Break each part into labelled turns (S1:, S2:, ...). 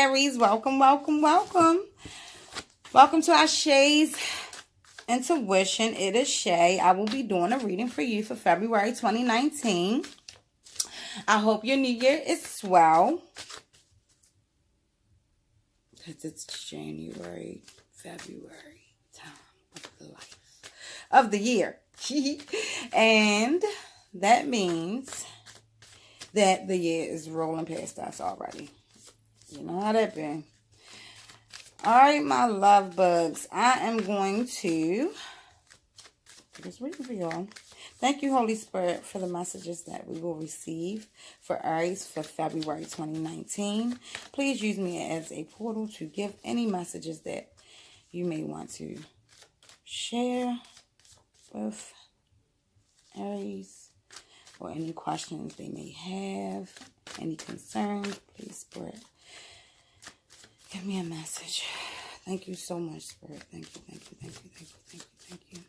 S1: Aries. Welcome, welcome, welcome. Welcome to our Shay's Intuition. It is Shay. I will be doing a reading for you for February 2019. I hope your new year is swell. Because it's January, February time of the life of the year. And that means that the year is rolling past us already. You know how that been. Alright, my love bugs. I am going to do this reading for y'all. Thank you, Holy Spirit, for the messages that we will receive for Aries for February 2019. Please use me as a portal to give any messages that you may want to share with Aries, or any questions they may have, any concerns. Please, Spirit, give me a message. Thank you so much, Spirit. Thank you, thank you, thank you, thank you, thank you, thank you.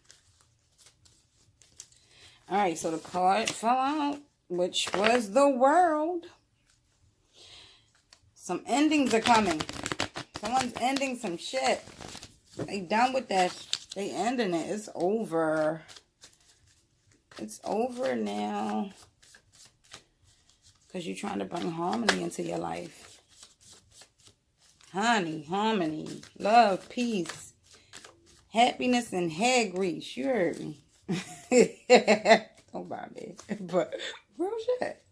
S1: All right, so the card fell out, which was the World. Some endings are coming. Someone's ending some shit. They done with that. They ending it. It's over. It's over now. Because you're trying to bring harmony into your life. Honey, harmony, love, peace, happiness, and hair grease. You heard me. Don't buy me. But real shit.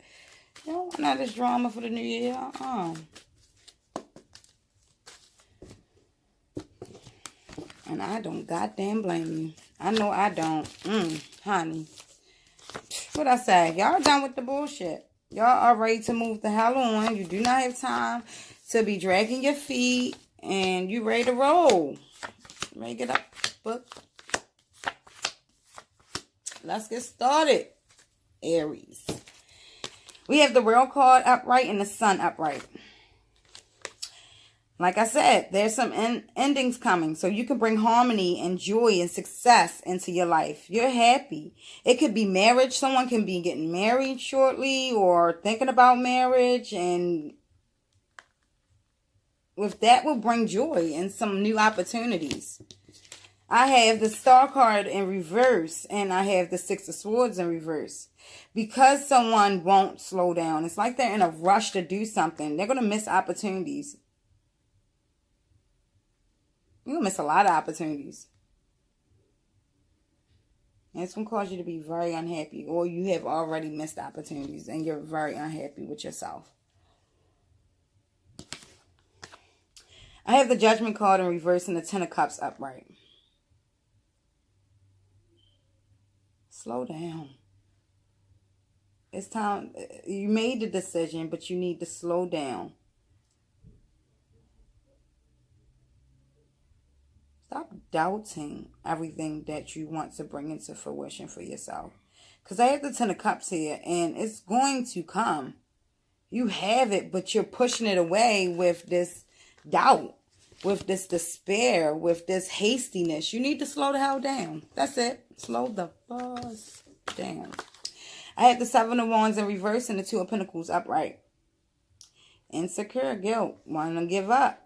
S1: You don't want all this drama for the new year. And I don't goddamn blame you. I know I don't. Honey. What I say? Y'all done with the bullshit. Y'all are ready to move the hell on. You do not have time to be dragging your feet. And you ready to roll. Ready to get up, book. Let's get started, Aries. We have the World card upright and the Sun upright. Like I said, there's some endings coming. So you can bring harmony and joy and success into your life. You're happy. It could be marriage. Someone can be getting married shortly or thinking about marriage. And with that will bring joy and some new opportunities. I have the Star card in reverse, and I have the Six of Swords in reverse. Because someone won't slow down. It's like they're in a rush to do something. They're going to miss opportunities. You're going to miss a lot of opportunities. And it's going to cause you to be very unhappy. Or you have already missed opportunities, and you're very unhappy with yourself. I have the Judgment card in reverse and the Ten of Cups upright. Slow down. It's time. You made the decision, but you need to slow down. Stop doubting everything that you want to bring into fruition for yourself. Because I have the Ten of Cups here, and it's going to come. You have it, but you're pushing it away with this doubt, with this despair, with this hastiness. You need to slow the hell down. That's it. Slow the bus down. I have the Seven of Wands in reverse and the Two of Pentacles upright. Insecure, guilt, wanting to give up.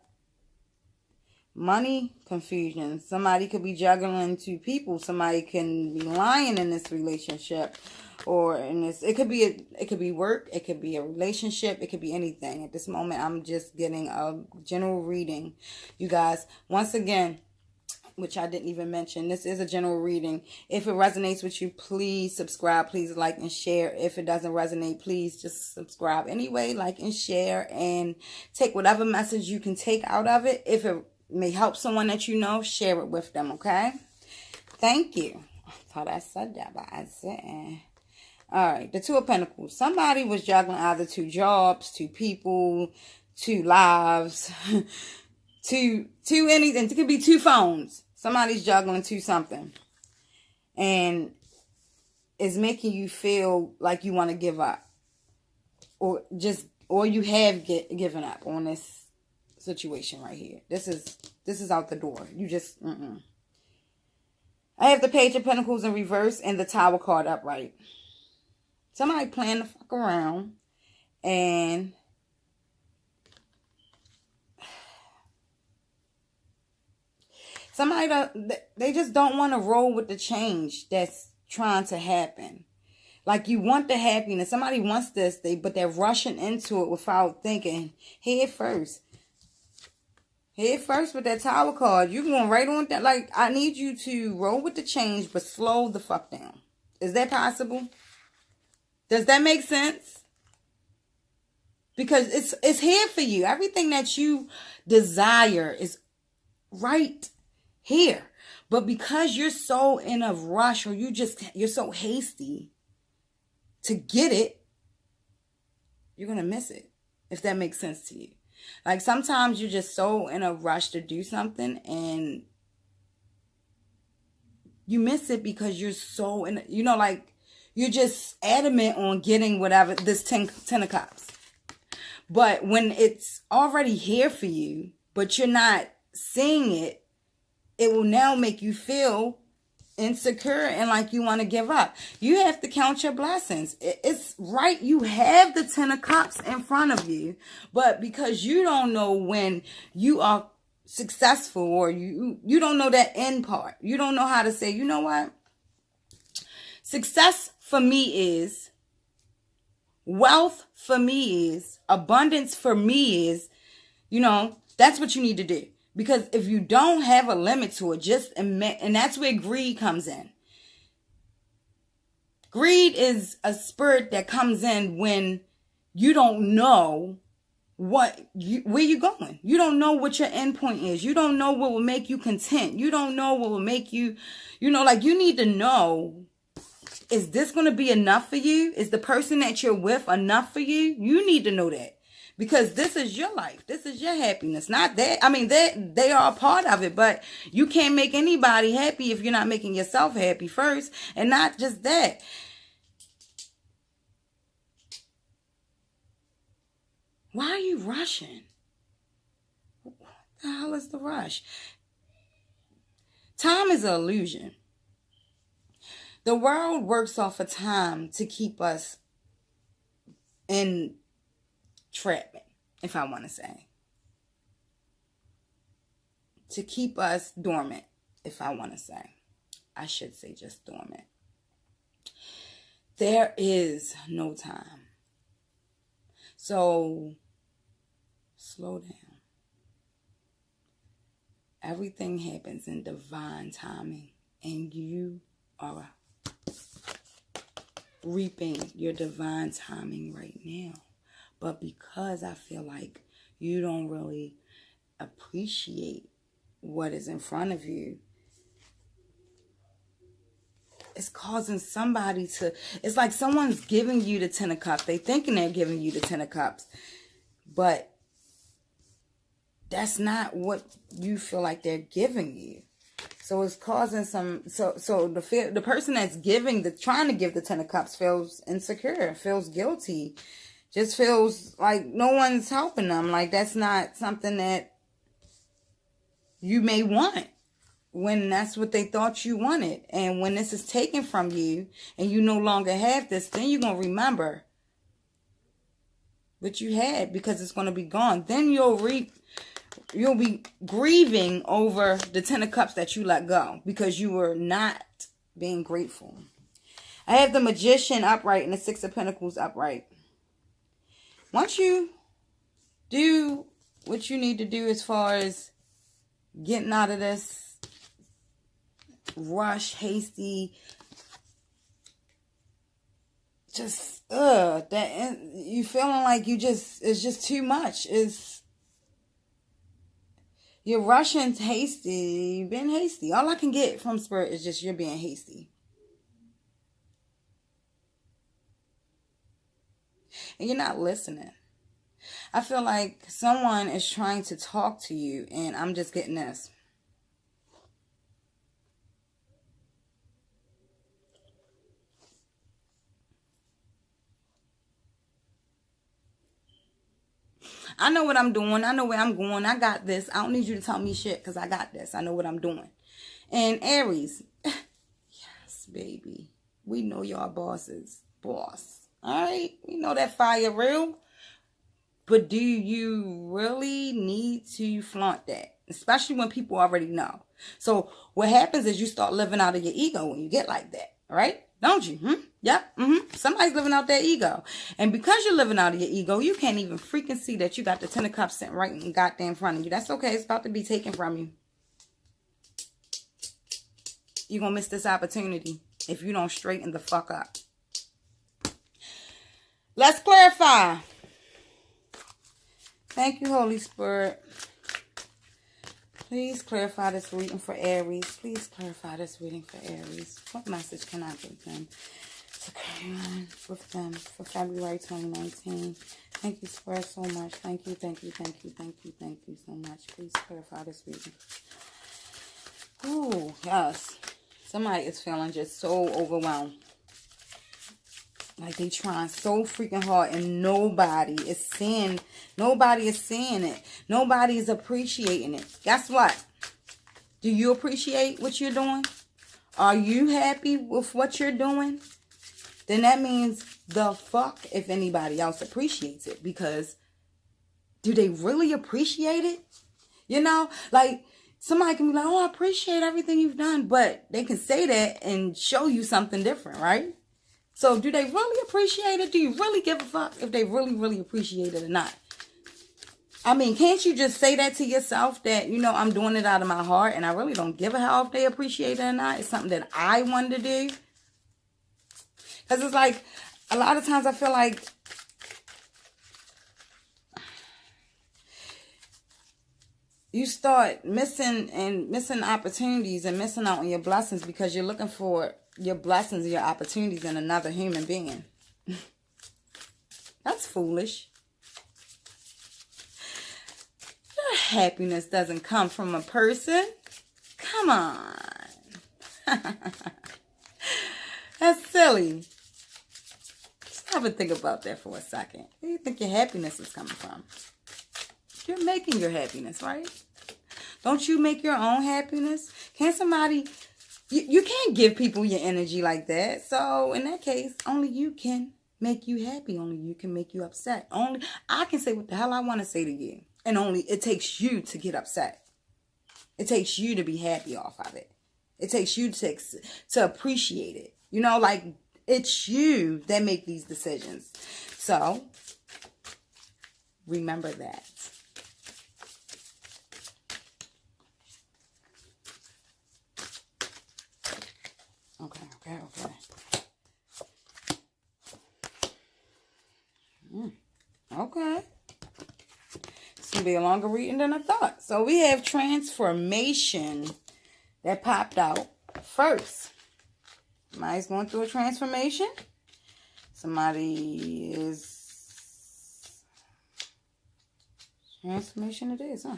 S1: Money, confusion. Somebody could be juggling two people. Somebody can be lying in this relationship, or in this. It could be work. It could be a relationship. It could be anything. At this moment, I'm just getting a general reading, you guys. Once again, which I didn't even mention, this is a general reading. If it resonates with you, please subscribe. Please like and share. If it doesn't resonate, please just subscribe anyway. Like and share, and take whatever message you can take out of it. If it may help someone that you know, share it with them, okay? Thank you. I thought I said that, but I didn't. All right, the Two of Pentacles. Somebody was juggling either two jobs, two people, two lives, two anything. It could be two phones. Somebody's juggling two something. And it's making you feel like you want to give up. Or you have given up on this situation right here. This is out the door. You just I have the Page of Pentacles in reverse and the Tower card upright. Somebody playing the fuck around and Somebody, they just don't want to roll with the change that's trying to happen. Like, you want the happiness. Somebody wants this, but they're rushing into it without thinking. Head first. Head first with that Tower card. You're going right on that. Like, I need you to roll with the change, but slow the fuck down. Is that possible? Does that make sense? Because it's here for you. Everything that you desire is right here. But because you're so in a rush, or you're so hasty to get it, you're going to miss it. If that makes sense to you. Like, sometimes you're just so in a rush to do something and you miss it because you're so in, like, you're just adamant on getting whatever, this 10 of Cups. But when it's already here for you, but you're not seeing it, it will now make you feel insecure and like you want to give up. You have to count your blessings. It's right. You have the 10 of Cups in front of you, but because you don't know when you are successful, or you don't know that end part. You don't know how to say, you know what? Success for me is, wealth for me is, abundance for me is, that's what you need to do. Because if you don't have a limit to it, just admit, and that's where greed comes in. Greed is a spirit that comes in when you don't know where you're going. You don't know what your end point is. You don't know what will make you content. You don't know what will make you, like, you need to know, is this going to be enough for you? Is the person that you're with enough for you? You need to know that. Because this is your life. This is your happiness. Not that. I mean, they are a part of it. But you can't make anybody happy if you're not making yourself happy first. And not just that. Why are you rushing? What the hell is the rush? Time is an illusion. The world works off of time to keep us in entrapment, if I want to say. To keep us dormant, if I want to say. I should say just dormant. There is no time. So, slow down. Everything happens in divine timing. And you are reaping your divine timing right now. But because I feel like you don't really appreciate what is in front of you, it's causing somebody to, it's like someone's giving you the 10 of Cups. They thinking they're giving you the 10 of Cups. But that's not what you feel like they're giving you. So it's causing some, so the person that's trying to give the 10 of Cups feels insecure, feels guilty. Just feels like no one's helping them. Like, that's not something that you may want when that's what they thought you wanted. And when this is taken from you and you no longer have this, then you're going to remember what you had, because it's going to be gone. Then you'll be grieving over the 10 of Cups that you let go because you were not being grateful. I have the Magician upright and the 6 of Pentacles upright. Once you do what you need to do as far as getting out of this rush, hasty, just, that you feeling like it's just too much. You're rushing, hasty, you've been hasty. All I can get from Spirit is just you're being hasty. And you're not listening. I feel like someone is trying to talk to you, and I'm just getting this. I know what I'm doing. I know where I'm going. I got this. I don't need you to tell me shit because I got this. I know what I'm doing. And Aries, yes, baby. We know y'all bosses. Boss. All right? We know that fire real. But do you really need to flaunt that? especially when people already know. So what happens is you start living out of your ego when you get like that, right? Don't you? Yep. Somebody's living out their ego. And because you're living out of your ego, you can't even freaking see that you got the 10 of cups sitting right in goddamn front of you. That's okay. It's about to be taken from you. You're going to miss this opportunity if you don't straighten the fuck up. Let's clarify. Thank you, Holy Spirit. Please clarify this reading for Aries. Please clarify this reading for Aries. What message can I give them to carry on with them for February 2019? Thank you, Spirit, so much. Thank you, thank you, thank you, thank you, thank you so much. Please clarify this reading. Oh, yes. Somebody is feeling just so overwhelmed. Like they trying so freaking hard and nobody is seeing it. Nobody is appreciating it. Guess what? Do you appreciate what you're doing? Are you happy with what you're doing? Then that means the fuck if anybody else appreciates it. Because do they really appreciate it? You know, like somebody can be like, oh, I appreciate everything you've done. But they can say that and show you something different, right? So do they really appreciate it? Do you really give a fuck if they really, really appreciate it or not? I mean, can't you just say that to yourself that, you know, I'm doing it out of my heart and I really don't give a hell if they appreciate it or not? It's something that I wanted to do. Because it's like, a lot of times I feel like you start missing opportunities and missing out on your blessings because you're looking for your blessings and your opportunities in another human being. That's foolish. Your happiness doesn't come from a person. Come on. That's silly. Stop and think about that for a second. Where do you think your happiness is coming from? You're making your happiness, right? Don't you make your own happiness? Can somebody... You can't give people your energy like that. So, in that case, only you can make you happy. Only you can make you upset. Only I can say what the hell I want to say to you. And only it takes you to get upset. It takes you to be happy off of it. It takes you to appreciate it. You know, like, it's you that make these decisions. So, remember that. Okay. Okay. It's going to be a longer reading than I thought. So we have transformation that popped out first. Somebody's going through a transformation. Somebody is... Transformation it is, huh?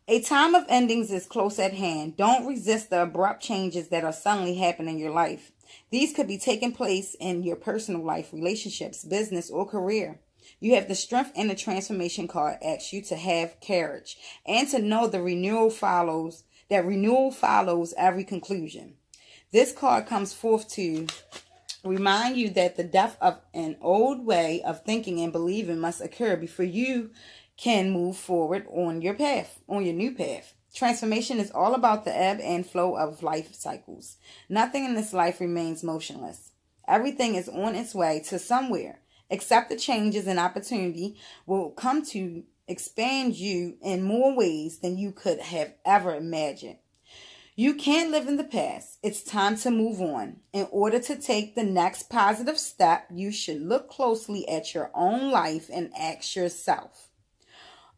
S1: A time of endings is close at hand. Don't resist the abrupt changes that are suddenly happening in your life. These could be taking place in your personal life, relationships, business, or career. You have the strength and the transformation card asks you to have courage and to know that renewal follows every conclusion. This card comes forth to remind you that the death of an old way of thinking and believing must occur before you can move forward on your path, on your new path. Transformation is all about the ebb and flow of life cycles. Nothing in this life remains motionless. Everything is on its way to somewhere. Accept the changes and opportunity will come to expand you in more ways than you could have ever imagined. You can't live in the past. It's time to move on. In order to take the next positive step, you should look closely at your own life and ask yourself,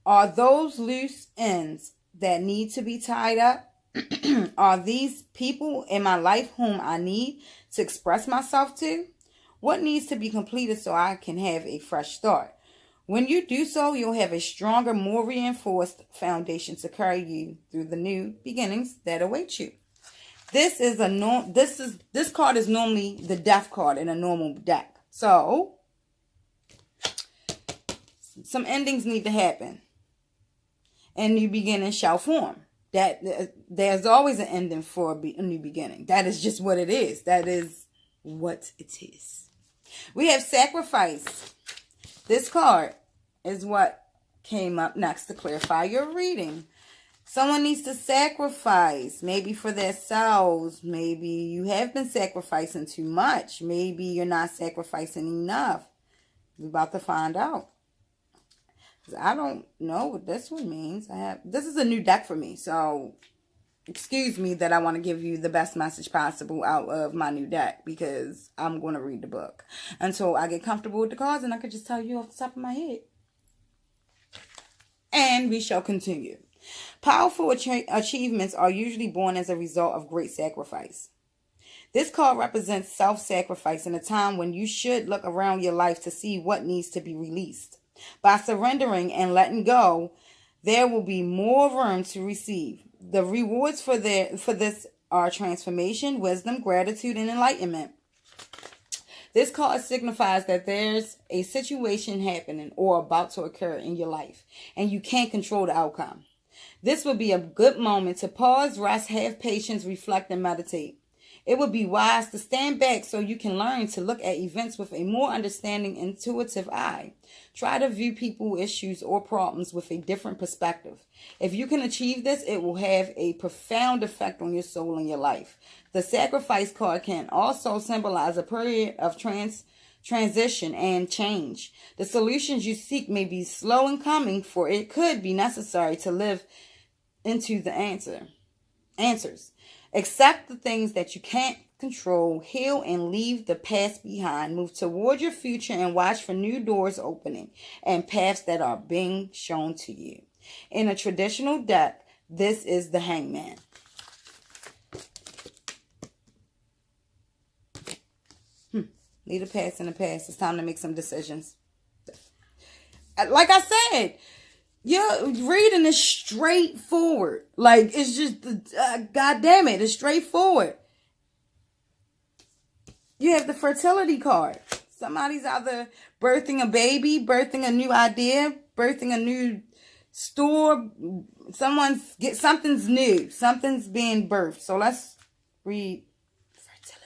S1: are those loose ends that need to be tied up? Are these people in my life whom I need to express myself to? What needs to be completed so I can have a fresh start? When you do so, you'll have a stronger, more reinforced foundation to carry you through the new beginnings that await you. This card is normally the death card in a normal deck. So, some endings need to happen. And new beginnings shall form. That there's always an ending for a new beginning. That is just what it is. That is what it is. We have sacrifice. This card is what came up next to clarify your reading. Someone needs to sacrifice, maybe for themselves. Maybe you have been sacrificing too much. Maybe you're not sacrificing enough. We're about to find out. I don't know what this one means. This is a new deck for me, so excuse me that I want to give you the best message possible out of my new deck, because I'm going to read the book until I get comfortable with the cards and I can just tell you off the top of my head. And we shall continue. Powerful achievements are usually born as a result of great sacrifice. This card represents self-sacrifice in a time when you should look around your life to see what needs to be released. By surrendering and letting go, there will be more room to receive. The rewards for this are transformation, wisdom, gratitude, and enlightenment. This card signifies that there's a situation happening or about to occur in your life, and you can't control the outcome. This would be a good moment to pause, rest, have patience, reflect, and meditate. It would be wise to stand back so you can learn to look at events with a more understanding, intuitive eye. Try to view people, issues, or problems with a different perspective. If you can achieve this, it will have a profound effect on your soul and your life. The sacrifice card can also symbolize a period of transition and change. The solutions you seek may be slow in coming, for it could be necessary to live into the answers. Accept the things that you can't control, heal, and leave the past behind. Move toward your future and watch for new doors opening and paths that are being shown to you. In a traditional deck, this is the Hangman. Leave the past in the past. It's time to make some decisions. Like I said, your reading is straightforward. Like, it's just, God damn it, it's straightforward. You have the fertility card. Somebody's either birthing a baby, birthing a new idea, birthing a new store. Something's new. Something's being birthed. So let's read fertility.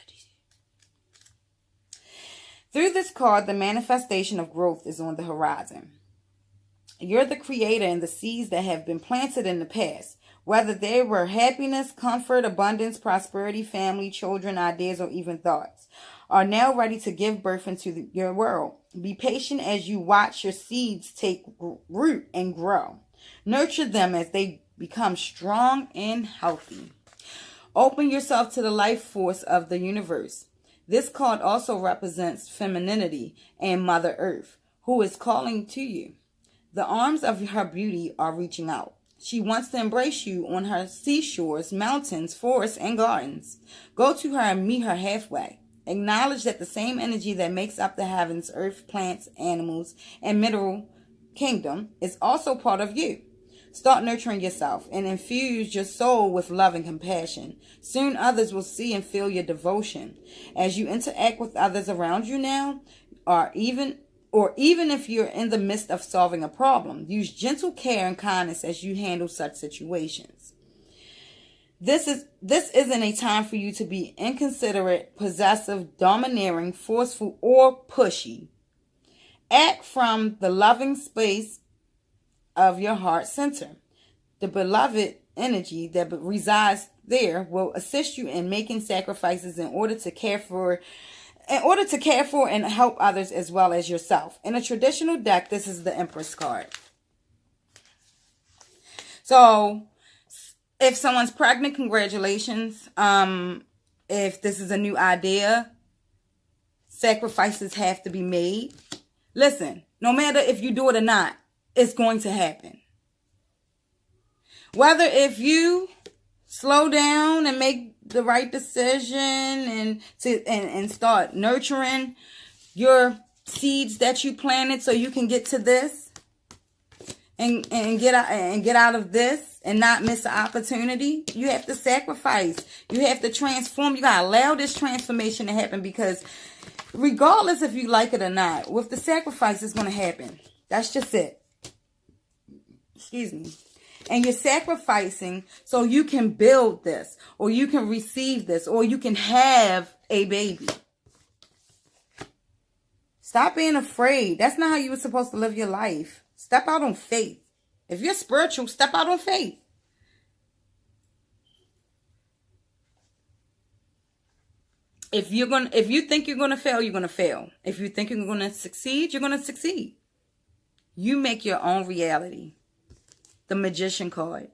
S1: Through this card, the manifestation of growth is on the horizon. You're the creator, and the seeds that have been planted in the past, whether they were happiness, comfort, abundance, prosperity, family, children, ideas, or even thoughts, are now ready to give birth into your world. Be patient as you watch your seeds take root and grow. Nurture them as they become strong and healthy. Open yourself to the life force of the universe. This card also represents femininity and Mother Earth, who is calling to you. The arms of her beauty are reaching out. She wants to embrace you on her seashores, mountains, forests, and gardens. Go to her and meet her halfway. Acknowledge that the same energy that makes up the heavens, earth, plants, animals, and mineral kingdom is also part of you. Start nurturing yourself and infuse your soul with love and compassion. Soon others will see and feel your devotion. As you interact with others around you now, or even if you're in the midst of solving a problem, use gentle care and kindness as you handle such situations. This isn't a time for you to be inconsiderate, possessive, domineering, forceful, or pushy. Act from the loving space of your heart center. The beloved energy that resides there will assist you in making sacrifices in order to care for and help others as well as yourself. In a traditional deck, this is the Empress card. So, if someone's pregnant, congratulations. If this is a new idea, sacrifices have to be made. Listen, no matter if you do it or not, it's going to happen. Whether if you slow down and make the right decision and start nurturing your seeds that you planted so you can get to this and get out of this and not miss an opportunity, you have to sacrifice. You have to transform. You got to allow this transformation to happen, because regardless if you like it or not, with the sacrifice, it's going to happen. That's just it. Excuse me. And you're sacrificing so you can build this, or you can receive this, or you can have a baby. Stop being afraid. That's not how you were supposed to live your life. Step out on faith. If you're spiritual, step out on faith. If you think you're gonna fail, you're gonna fail. If you think you're gonna succeed, you're gonna succeed. You make your own reality. The Magician card.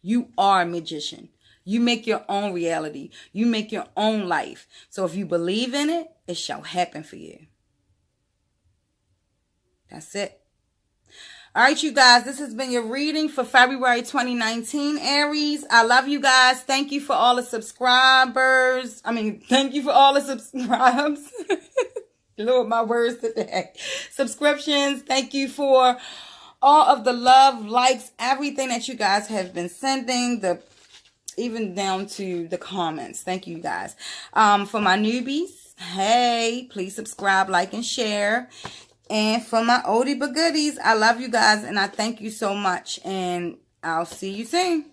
S1: You are a magician. You make your own reality. You make your own life. So if you believe in it, it shall happen for you. That's it. All right, you guys, this has been your reading for February 2019, Aries. I love you guys. Thank you for all the subscribers. Thank you for all the subscribes. Lord, my words today. Subscriptions. Thank you for all of the love, likes, everything that you guys have been sending, even down to the comments. Thank you guys. For my newbies, hey, please subscribe, like, and share. And for my oldie but goodies, I love you guys and I thank you so much. And I'll see you soon.